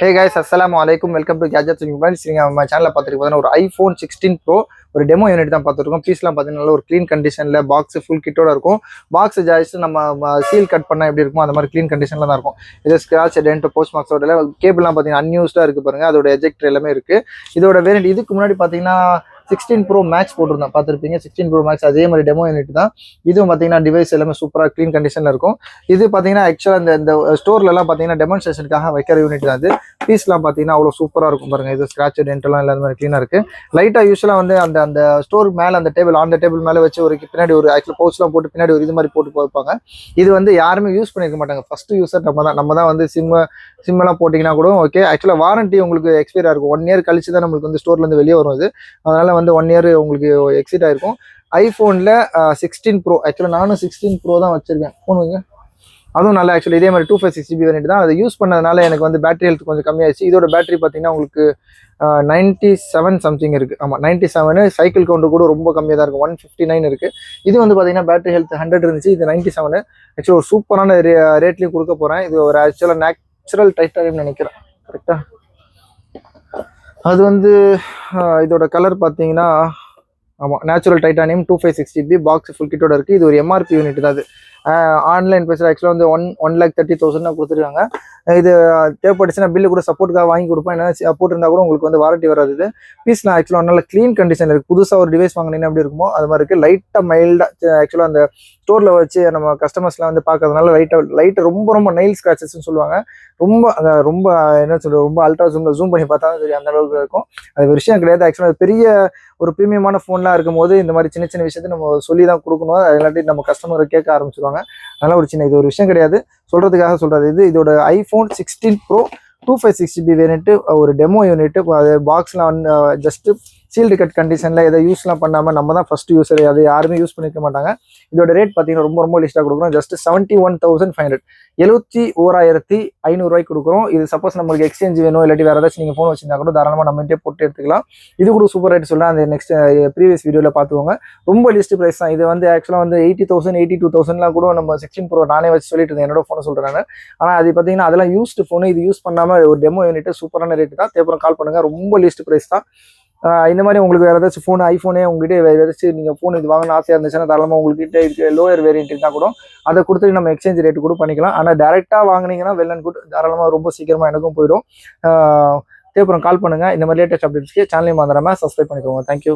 Hey guys, Assalamualaikum. Welcome to Gadgets and Mobiles. நம்ம சேனல்ல பார்த்துட்டு ஒரு iPhone 16 Pro ஒரு டெமோ யூனிட் தான் பார்த்துருக்கோம். பீஸ்லாம் பார்த்தீங்கன்னா ஒரு க்ளீன் கண்டிஷனில் பாக்ஸ் ஃபுல் கிட்டோட இருக்கும். பாக்ஸ் ஜாய்ஸ் நம்ம சீல் கட் பண்ணால் எப்படி இருக்கும் அந்த மாதிரி க்ளீன் கண்டிஷனில் தான் இருக்கும். இது ஸ்க்ராட்ச் டென்ட் போஸ்ட் மார்க்ஸோட கேபிள்லாம் பார்த்தீங்கன்னா அன்யூஸ்டாக இருக்குது பாருங்கள். அதோட எஜெக்டர் எல்லாமே இருக்குது. இதோட வேரியன்ட் இதுக்கு முன்னாடி பார்த்தீங்கன்னா 16 Pro Max போட்டிருந்தேன் பார்த்துருப்பீங்க. 16 Pro Max அதே மாதிரி டெமோ யூனிட் தான். இதுவும் பார்த்தீங்கன்னா டிவைஸ் எல்லாமே சூப்பராக க்ளீன் கண்டிஷனில் இருக்கும். இது பார்த்தீங்கன்னா ஆக்சுவலாக இந்த ஸ்டோர்லலாம் பார்த்தீங்கன்னா டெமான்ஸ்ட்ரேஷனுக்காக வைக்கிற யூனிட் தான். அது பீஸ்லாம் பார்த்தீங்கன்னா அவ்வளோ சூப்பராக இருக்கும் பாருங்கள். இது ஸ்க்ராட்ச் டென்ட்லாம் இல்லாத மாதிரி க்ளீனாக இருக்குது. லைட்டாக யூஸ்வலாக வந்து அந்த ஸ்டோர் மேலே அந்த டேபிள் மேலே வச்சு ஒரு பின்னாடி ஒரு ஆக்சுவலாக பவுச்லாம் போட்டு பின்னாடி ஒரு இது மாதிரி போட்டு வைப்பாங்க. இது வந்து யாருமே யூஸ் பண்ணியிருக்க மாட்டாங்க. ஃபர்ஸ்ட் யூஸர் நம்ம தான் வந்து சிம்மெல்லாம் போட்டிங்கன்னா கூட ஓகே. ஆக்சுவலாக வாரண்ட்டி உங்களுக்கு எக்ஸ்பைர் ஆகிருக்கும். 1 இயர் கழிச்சு தான் நம்மளுக்கு வந்து ஸ்டோர்லேருந்து வெளியே வரும். அது அதனால் வந்து 1 இயர் உங்களுக்கு எக்ஸிட் ஆகிருக்கும். ஐஃபோனில் 16 Pro ஆக்சுவலாக நானும் 16 Pro தான் வச்சுருக்கேன் ஃபோன் வைங்க. அதுவும் நல்லா ஆக்சுவலி இதே மாதிரி 256GB வேரியன்ட் தான். அதை யூஸ் பண்ணதுனால எனக்கு வந்து பேட்டரி ஹெல்த் கொஞ்சம் கம்மியாச்சு. இதோட பேட்டரி பார்த்தீங்கன்னா உங்களுக்கு 97 சம்திங் இருக்குது. ஆமாம் 97. சைக்கிள் கவுண்ட் கூட ரொம்ப கம்மியாக தான் இருக்குது. 159 இருக்குது. இது வந்து பார்த்தீங்கன்னா பேட்டரி ஹெல்த் 100 இருந்துச்சு. இது 97. ஆக்சுவலாக ஒரு சூப்பரான ரேட்லேயும் கொடுக்க போகிறேன். இது ஒரு ஆக்சுவலாக நேச்சுரல் டைட்டானியம் நினைக்கிறேன். கரெக்டாக அது வந்து இதோட கலர் பார்த்தீங்கன்னா ஆமாம் natural titanium 256GB box full கிட்டோட இருக்குது. இது ஒரு எம்ஆர்பி யூனிட் தான். அது ஆன்லைன் ப்ரைஸில் ஆக்சுவலாக வந்து 1,30,000 கொடுத்துருக்காங்க. இது தேவைப்பட்டுச்சுன்னா பில்லு கூட சப்போர்ட்டுக்காக வாங்கி கொடுப்பேன். ஏன்னா சப்போர்ட் இருந்தால் கூட உங்களுக்கு வந்து வாரண்டி வராது. இது பீஸ்லாம் ஆக்சுவலாக நல்ல க்ளீன் கண்டிஷன் இருக்குது. புதுசாக ஒரு டிவைஸ் வாங்கினீங்கன்னா எப்படி இருக்குமோ அது மாதிரி இருக்குது. லைட்டாக மைல்டாக ஆக்சுவலாக அந்த ஸ்டோரில் வச்சு நம்ம கஸ்டமர்ஸ்லாம் வந்து பார்க்கறதுனால லைட்டாக ரொம்ப நெயில் ஸ்க்ராச்சஸ்ன்னு சொல்லுவாங்க. ரொம்ப என்ன சொல்கிறது ரொம்ப அல்ட்ரா ஜூம் பண்ணி பார்த்தா சரி அந்த அளவுக்கு இருக்கும். அது ஒரு விஷயம் கிடையாது. ஆக்சுவலாக பெரிய ஒரு ப்ரீமியமான ஃபோன்லாம் இருக்கும்போது இந்த மாதிரி சின்ன விஷயத்தை நம்ம சொல்லி தான் கொடுக்கணும். இல்லாட்டி நம்ம கஸ்டமரை கேட்க ஆரம்பிச்சிருவாங்க. அதனால் இது ஒரு விஷயம் கிடையாது, சொல்கிறதுக்காக சொல்கிறது. இதோட iPhone 16 Pro 256GB வேரியன்ட்டு ஒரு டெமோ யூனிட்டு. அது பாக்ஸ்லாம் ஜஸ்ட்டு சீல்டு கட் கண்டிஷனில் எதை யூஸ்லாம் பண்ணாமல் நம்ம தான் ஃபஸ்ட் யூஸர். அதை யாருமே யூஸ் பண்ணிக்க மாட்டாங்க. இதோட ரேட் பார்த்தீங்கன்னா ரொம்ப லிஸ்ட்டாக கொடுக்குறோம். ஜஸ்ட் 71,500 71,500 கொடுக்குறோம். இது சப்போஸ் நம்மளுக்கு எக்ஸ்சேஞ்ச் வேணும் இல்லாட்டி வேறு ஏதாச்சும் நீங்கள் ஃபோன் வச்சிருந்தா கூட தாராளமாக நம்மகிட்டே போட்டு எடுத்துக்கலாம். இது கூட சூப்பர் ரேட் சொல்லலாம். அந்த நெக்ஸ்ட் ப்ரீவியஸ் வீடியோவில் பார்த்துக்கோங்க. ரொம்ப லிஸ்ட் ப்ரைஸ் தான். இது வந்து ஆக்சுவலாக வந்து 80,000 82,000லாம் கூட நம்ம 16 Pro நானே வச்சு சொல்லிட்டு இருந்தேன் என்னோட ஃபோனை சொல்கிறேன். ஆனால் அது பார்த்தீங்கன்னா அதெல்லாம் யூஸ்டு ஃபோனு. இது யூஸ் பண்ணாமல் ஒரு டெமோ யூனிட்டு சூப்பரான ரேட்டு தான். தேவைப்பறம் கால் பண்ணுங்கள். ரொம்ப லிஸ்ட் ப்ரைஸ் தான். இந்த மாதிரி உங்களுக்கு வேறு ஏதாச்சும் ஃபோன் ஐஃபோனே உங்ககிட்ட வேறு ஏதாச்சும் நீங்கள் ஃபோன் இது வாங்கணும் ஆசையாக இருந்துச்சுன்னா தாராளமாக உங்கள்கிட்ட இருக்க லோயர் வேரியன்ட் இருந்தால் கூட அதை கொடுத்துட்டு நம்ம எக்ஸ்சேஞ்ச் ரேட்டு கூட பண்ணிக்கலாம். ஆனால் டேரெக்டாக வாங்கினீங்கன்னா வெல் அண்ட் குட். தாராளமாக ரொம்ப சீக்கிரமாக எனக்கும் போயிடும். தேவைப்பறம் கால் பண்ணுங்கள். இந்த மாதிரி லேட்டஸ்ட் அப்டேட்ஸ்க்கு சேனலையும் மறந்துடாமல் சப்ஸ்கிரைப் பண்ணிக்கோங்க. தேங்க்யூ.